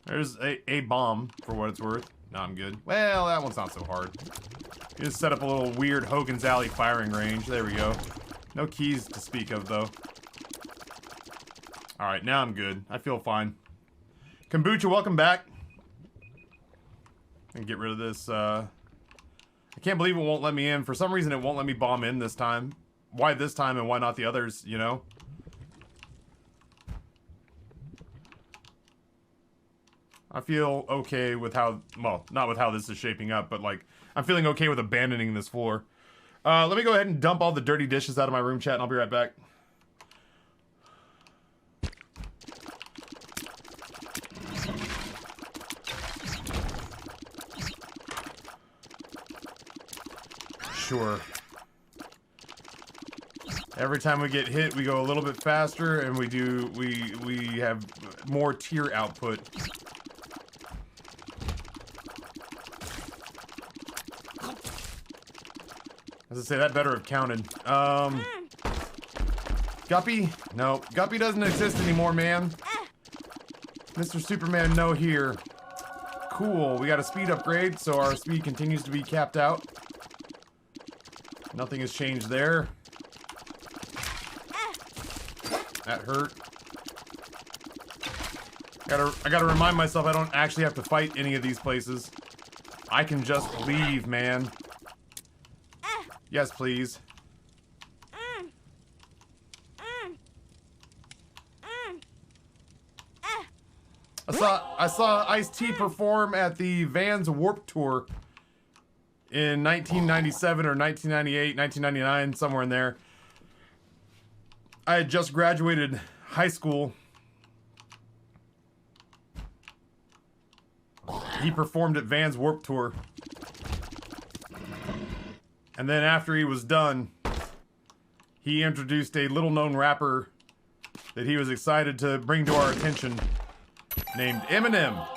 There's a bomb, for what it's worth. No, I'm good. Well, that one's not so hard. You just set up a little weird Hogan's Alley firing range. There we go. No keys to speak of, though. Alright, now I'm good. I feel fine. Kombucha, welcome back. And get rid of this, I can't believe it won't let me in. For some reason, it won't let me bomb in this time. Why this time and why not the others, you know? I feel okay with how, well, not with how this is shaping up, but like, I'm feeling okay with abandoning this floor. Let me go ahead and dump all the dirty dishes out of my room, chat, and I'll be right back. Sure. Every time we get hit, we go a little bit faster, and we have more tier output. As I say, that better have counted. Guppy? No, Guppy doesn't exist anymore, man. Mr. Superman, no here. Cool, we got a speed upgrade, so our speed continues to be capped out. Nothing has changed there. That hurt. I gotta remind myself I don't actually have to fight any of these places. I can just leave, man. Yes, please. I saw Ice-T perform at the Vans Warped Tour in 1997 or 1998, 1999, somewhere in there. I had just graduated high school. He performed at Vans Warped Tour. And then after he was done, he introduced a little-known rapper that he was excited to bring to our attention, named Eminem.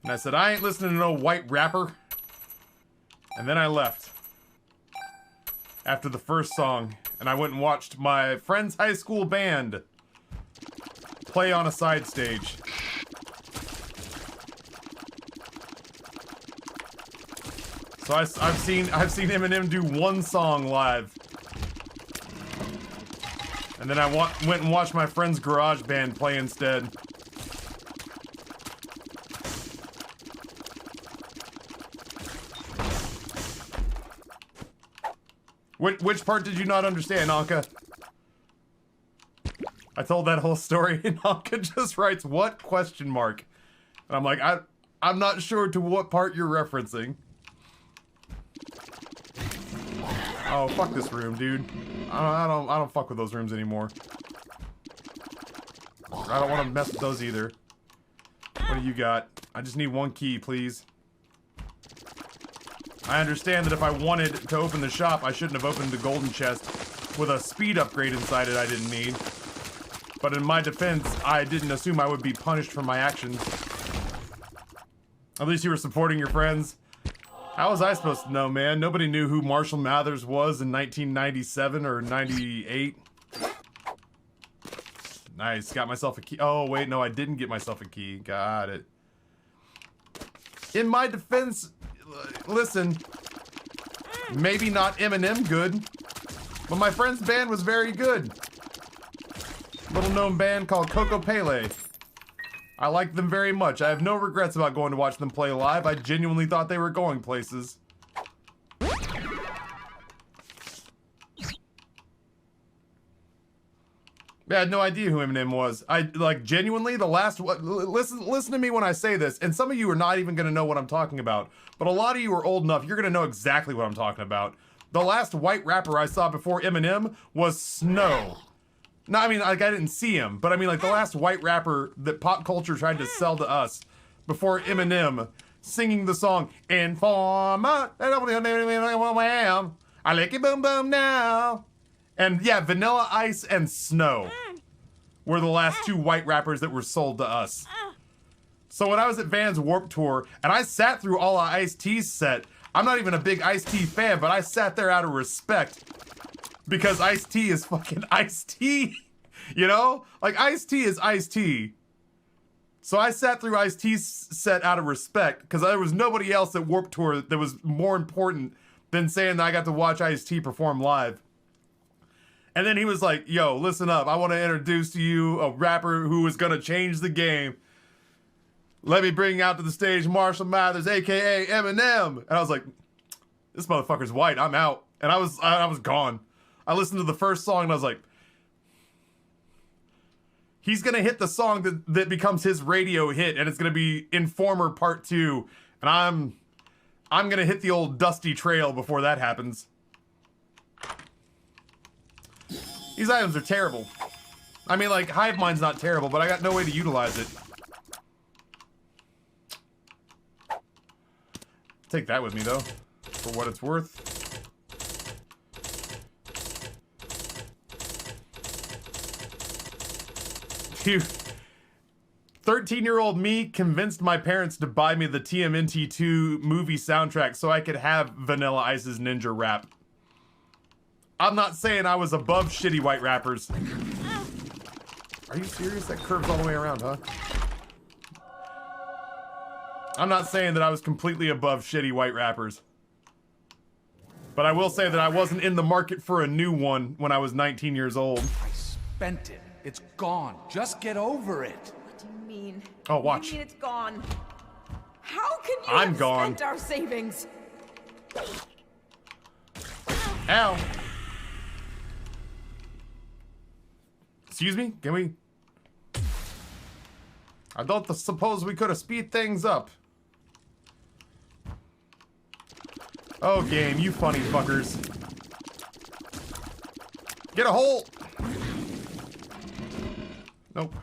And I said, I ain't listening to no white rapper. And then I left after the first song, and I went and watched my friend's high school band play on a side stage. So I've seen Eminem do one song live, and then I went and watched my friend's garage band play instead. Which part did you not understand, Anka? I told that whole story, and Anka just writes, "What?" question mark. And I'm like, I'm not sure to what part you're referencing. Oh, fuck this room, dude. I don't fuck with those rooms anymore. I don't want to mess with those either. What do you got? I just need one key, please. I understand that if I wanted to open the shop, I shouldn't have opened the golden chest with a speed upgrade inside it I didn't need. But in my defense, I didn't assume I would be punished for my actions. At least you were supporting your friends. How was I supposed to know, man? Nobody knew who Marshall Mathers was in 1997 or 98. Nice, got myself a key. Oh, wait, no, I didn't get myself a key. Got it. In my defense, listen, maybe not Eminem good, but my friend's band was very good. Little known band called Coco Pele. I liked them very much. I have no regrets about going to watch them play live. I genuinely thought they were going places. I had no idea who Eminem was. I like genuinely the last listen to me when I say this, and some of you are not even gonna know what I'm talking about. But a lot of you are old enough, you're gonna know exactly what I'm talking about. The last white rapper I saw before Eminem was Snow. No, I mean, like, I didn't see him, but I mean, like, the last white rapper that pop culture tried to sell to us before Eminem singing the song Informer, I like it boom boom now. And yeah, Vanilla Ice and Snow were the last two white rappers that were sold to us. So when I was at Van's Warped Tour, and I sat through all of Ice-T's set, I'm not even a big Ice-T fan, but I sat there out of respect. Because Ice-T is fucking Ice-T. You know? Like, Ice-T is Ice-T. So I sat through Ice-T's set out of respect, because there was nobody else at Warped Tour that was more important than saying that I got to watch Ice-T perform live. And then he was like, yo, listen up. I want to introduce to you a rapper who is going to change the game. Let me bring out to the stage Marshall Mathers, a.k.a. Eminem. And I was like, this motherfucker's white. I'm out. And I was gone. I listened to the first song and I was like, he's going to hit the song that becomes his radio hit. And it's going to be Informer Part 2. And I'm going to hit the old dusty trail before that happens. These items are terrible. I mean, like, Hive Mind's not terrible, but I got no way to utilize it. Take that with me, though, for what it's worth. Dude, 13-year-old me convinced my parents to buy me the TMNT 2 movie soundtrack so I could have Vanilla Ice's Ninja Rap. I'm not saying I was above shitty white rappers. Are you serious? That curves all the way around, huh? I'm not saying that I was completely above shitty white rappers. But I will say that I wasn't in the market for a new one when I was 19 years old. I spent it. It's gone. Just get over it. What do you mean? Oh, watch. What do you mean it's gone? How can you I'm have gone. spent our savings? Ow. Excuse me? Can we... I don't suppose we could have speed things up. Oh, game, you funny fuckers. Get a hole! Nope.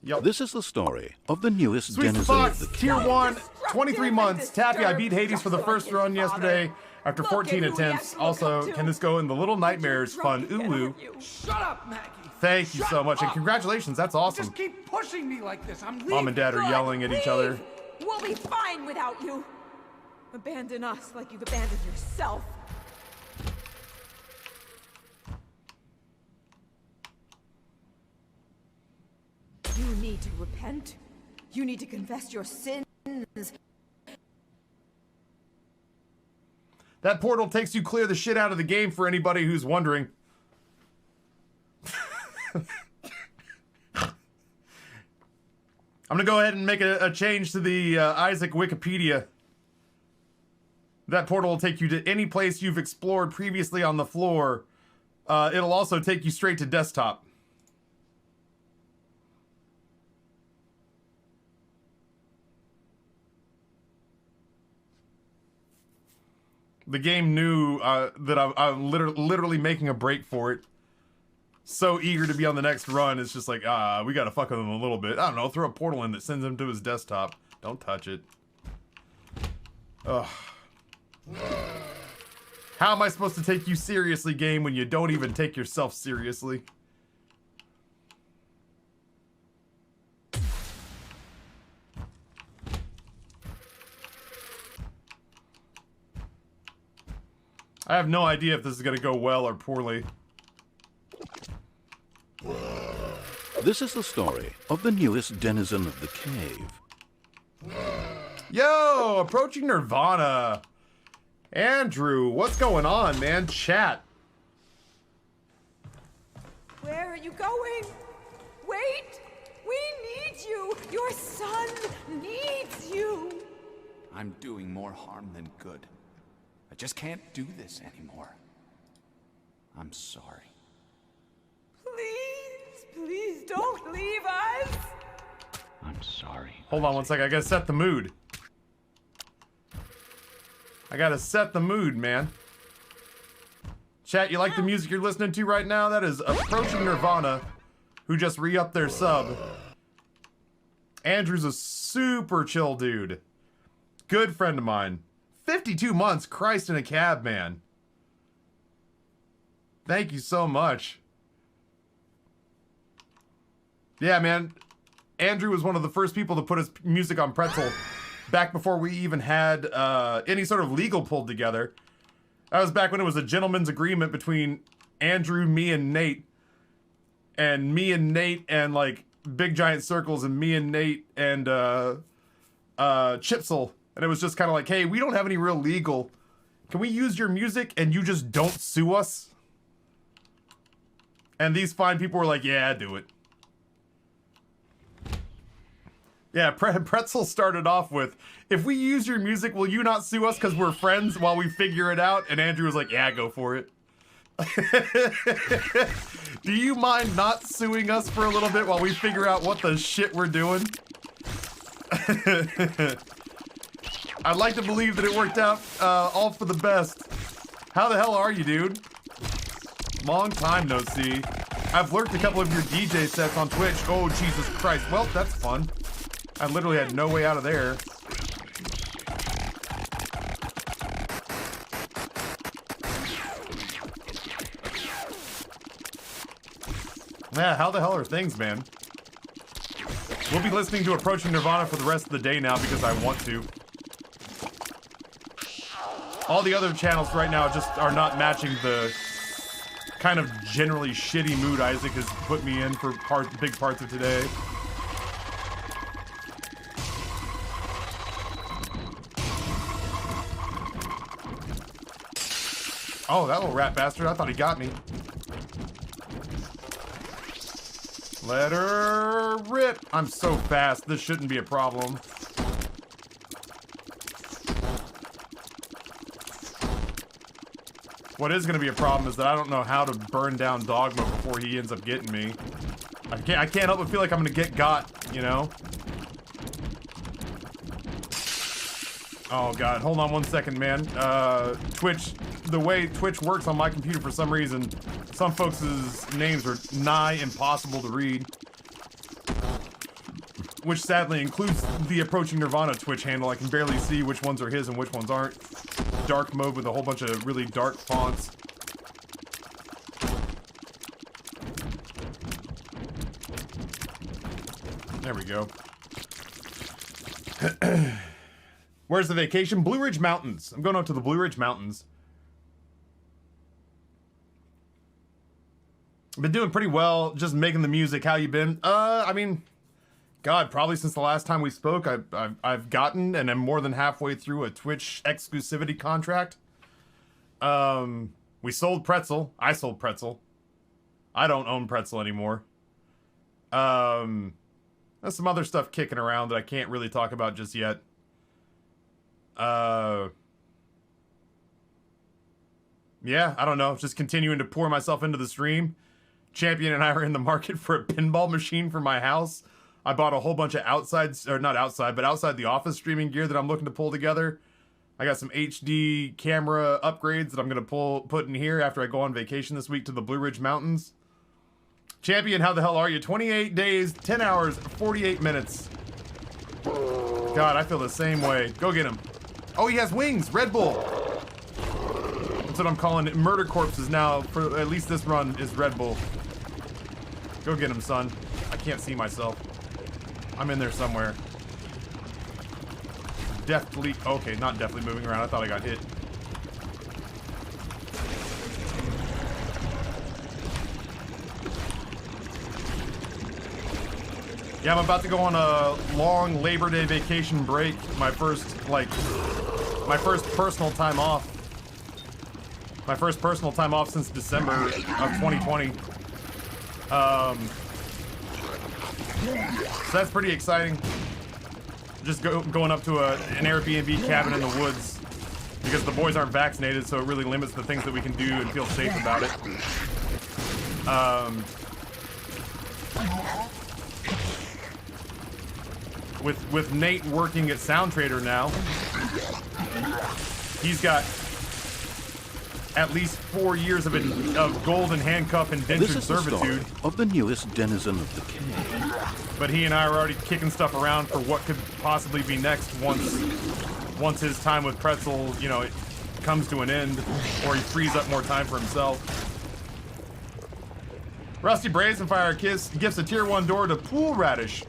Yep. This is the story of the newest Sweet denizen Fox, of the Tier cave. 1, 23 months. Tappy, I beat Hades for the first run yesterday after 14 attempts. Also, can this go in the Little Nightmares fun? Ooh. Shut up, Maggie. Thank you so much, and congratulations, that's awesome. Just keep pushing me like this. I'm leaving. Mom and Dad are yelling at each other. We'll be fine without you. Abandon us like you've abandoned yourself. You need to repent. You need to confess your sins. That portal takes you clear the shit out of the game for anybody who's wondering. I'm gonna go ahead and make a change to the Isaac Wikipedia. That portal will take you to any place you've explored previously on the floor. It'll also take you straight to desktop. The game knew that I'm literally making a break for it. So eager to be on the next run, it's just like, we gotta fuck with him a little bit. I don't know, throw a portal in that sends him to his desktop. Don't touch it. Ugh. How am I supposed to take you seriously, game, when you don't even take yourself seriously? I have no idea if this is gonna go well or poorly. This is the story of the newest denizen of the cave. Yo, approaching Nirvana. Andrew, what's going on, man? Chat. Where are you going? Wait! We need you! Your son needs you! I'm doing more harm than good. I just can't do this anymore. I'm sorry. Please, please don't leave us! I'm sorry. Hold on one second. I gotta set the mood. I gotta set the mood, man. Chat, you like the music you're listening to right now? That is Approaching Nirvana, who just re-upped their sub. Andrew's a super chill dude. Good friend of mine. 52 months, Christ in a cab, man. Thank you so much. Yeah, man. Andrew was one of the first people to put his music on Pretzel back before we even had any sort of legal pulled together. That was back when it was a gentleman's agreement between Andrew, me, and Nate. And me and Nate and like Big Giant Circles and me and Nate and Chipsel. And it was just kind of like, hey, we don't have any real legal. Can we use your music and you just don't sue us? And these fine people were like, yeah, do it. Yeah, Pretzel started off with, if we use your music, will you not sue us because we're friends while we figure it out? And Andrew was like, yeah, go for it. Do you mind not suing us for a little bit while we figure out what the shit we're doing? I'd like to believe that it worked out all for the best. How the hell are you, dude? Long time no see. I've lurked a couple of your DJ sets on Twitch. Oh, Jesus Christ. Well, that's fun. I literally had no way out of there. Yeah, how the hell are things, man? We'll be listening to Approaching Nirvana for the rest of the day now because I want to. All the other channels right now just are not matching the kind of generally shitty mood Isaac has put me in for big parts of today. Oh, that little rat bastard. I thought he got me. Let her rip. I'm so fast. This shouldn't be a problem. What is going to be a problem is that I don't know how to burn down Dogma before he ends up getting me. I can't help but feel like I'm going to get got, you know? Oh, God. Hold on one second, man. Twitch... The way Twitch works on my computer, for some reason, some folks' names are nigh impossible to read. Which sadly includes the Approaching Nirvana Twitch handle. I can barely see which ones are his and which ones aren't. Dark mode with a whole bunch of really dark fonts. There we go. Where's the vacation? Blue Ridge Mountains. I'm going out to the Blue Ridge Mountains. Been doing pretty well, just making the music. How you been? I mean, God, probably since the last time we spoke, I've gotten and am more than halfway through a Twitch exclusivity contract. We sold Pretzel. I sold Pretzel. I don't own Pretzel anymore. There's some other stuff kicking around that I can't really talk about just yet. Yeah, I don't know. Just continuing to pour myself into the stream. Champion and I are in the market for a pinball machine for my house. I bought a whole bunch of outside the office streaming gear that I'm looking to pull together. I got some HD camera upgrades that I'm going to put in here after I go on vacation this week to the Blue Ridge Mountains. Champion, how the hell are you? 28 days, 10 hours, 48 minutes. God, I feel the same way. Go get him. Oh, he has wings. Red Bull. That's what I'm calling it. Murder Corpse is now, for at least this run, is Red Bull. Go get him, son. I can't see myself. I'm in there somewhere. Deftly... Okay, not deftly moving around. I thought I got hit. Yeah, I'm about to go on a long Labor Day vacation break. My first personal time off. My first personal time off since December of 2020. So that's pretty exciting. Just going up to an Airbnb cabin in the woods because the boys aren't vaccinated, so it really limits the things that we can do and feel safe about it. With Nate working at Sound Trader now, he's got at least 4 years of golden handcuff indentured This is the story servitude. of the newest denizen of the cave. But he and I are already kicking stuff around for what could possibly be next once his time with Pretzel, you know, it comes to an end, or he frees up more time for himself. Rusty Brazenfire gifts a tier 1 door to Pool Radish.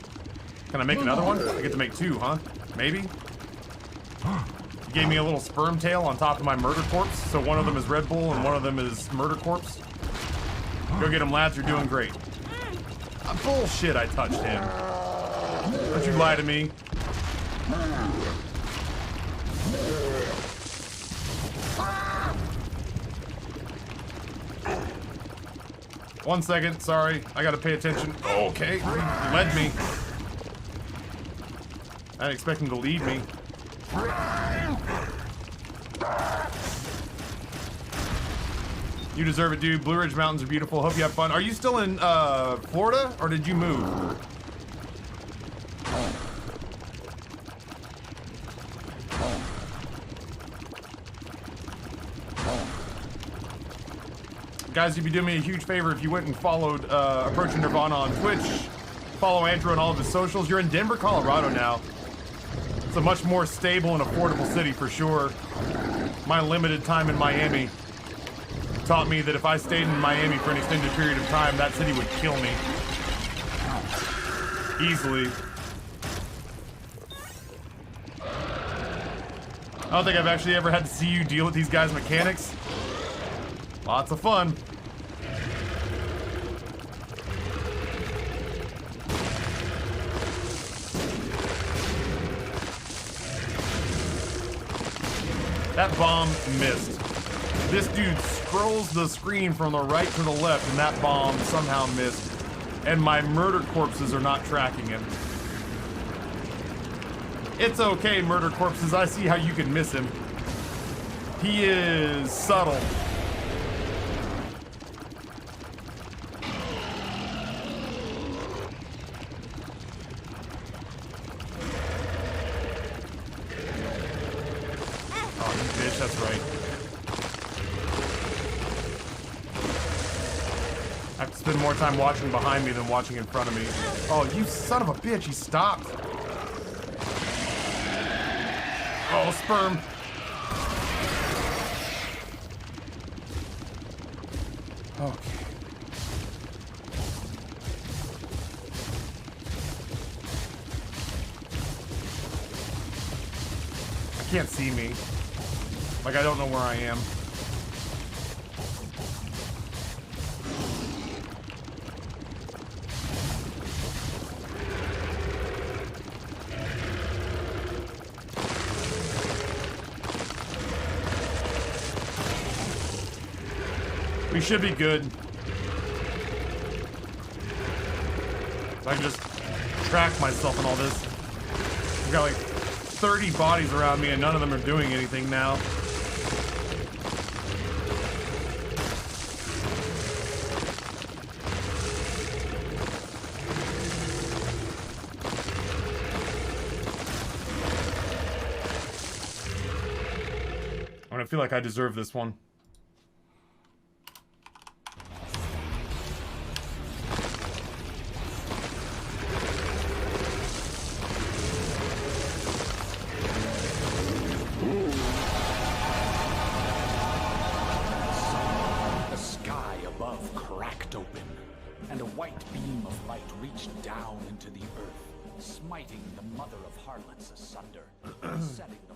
Can I make another one? I get to make 2, huh? Maybe? He gave me a little sperm tail on top of my murder corpse, so one of them is Red Bull and one of them is murder corpse. Go get him, lads, you're doing great. Bullshit, I touched him. Don't you lie to me. One second, sorry. I gotta pay attention. Okay, he led me. I didn't expect him to lead me. You deserve it, dude. Blue Ridge Mountains are beautiful. Hope you have fun. Are you still in Florida, or did you move? Guys, you'd be doing me a huge favor if you went and followed Approaching Nirvana on Twitch. Follow Andrew on all of his socials. You're in Denver, Colorado now. It's a much more stable and affordable city for sure. My limited time in Miami taught me that if I stayed in Miami for an extended period of time, that city would kill me. Easily. I don't think I've actually ever had to see you deal with these guys' mechanics. Lots of fun. That bomb missed. This dude scrolls the screen from the right to the left, and that bomb somehow missed. And my murder corpses are not tracking him. It's okay, murder corpses. I see how you can miss him. He is subtle. That's right. I have to spend more time watching behind me than watching in front of me. Oh, you son of a bitch, he stopped. Oh, sperm. Okay. I can't see me. Like, I don't know where I am. We should be good. If I can just track myself in all this. I've got like 30 bodies around me and none of them are doing anything now. I feel like I deserve this one. The sky above cracked open, and a white beam of light reached down into the earth, smiting the mother of harlots asunder, and setting the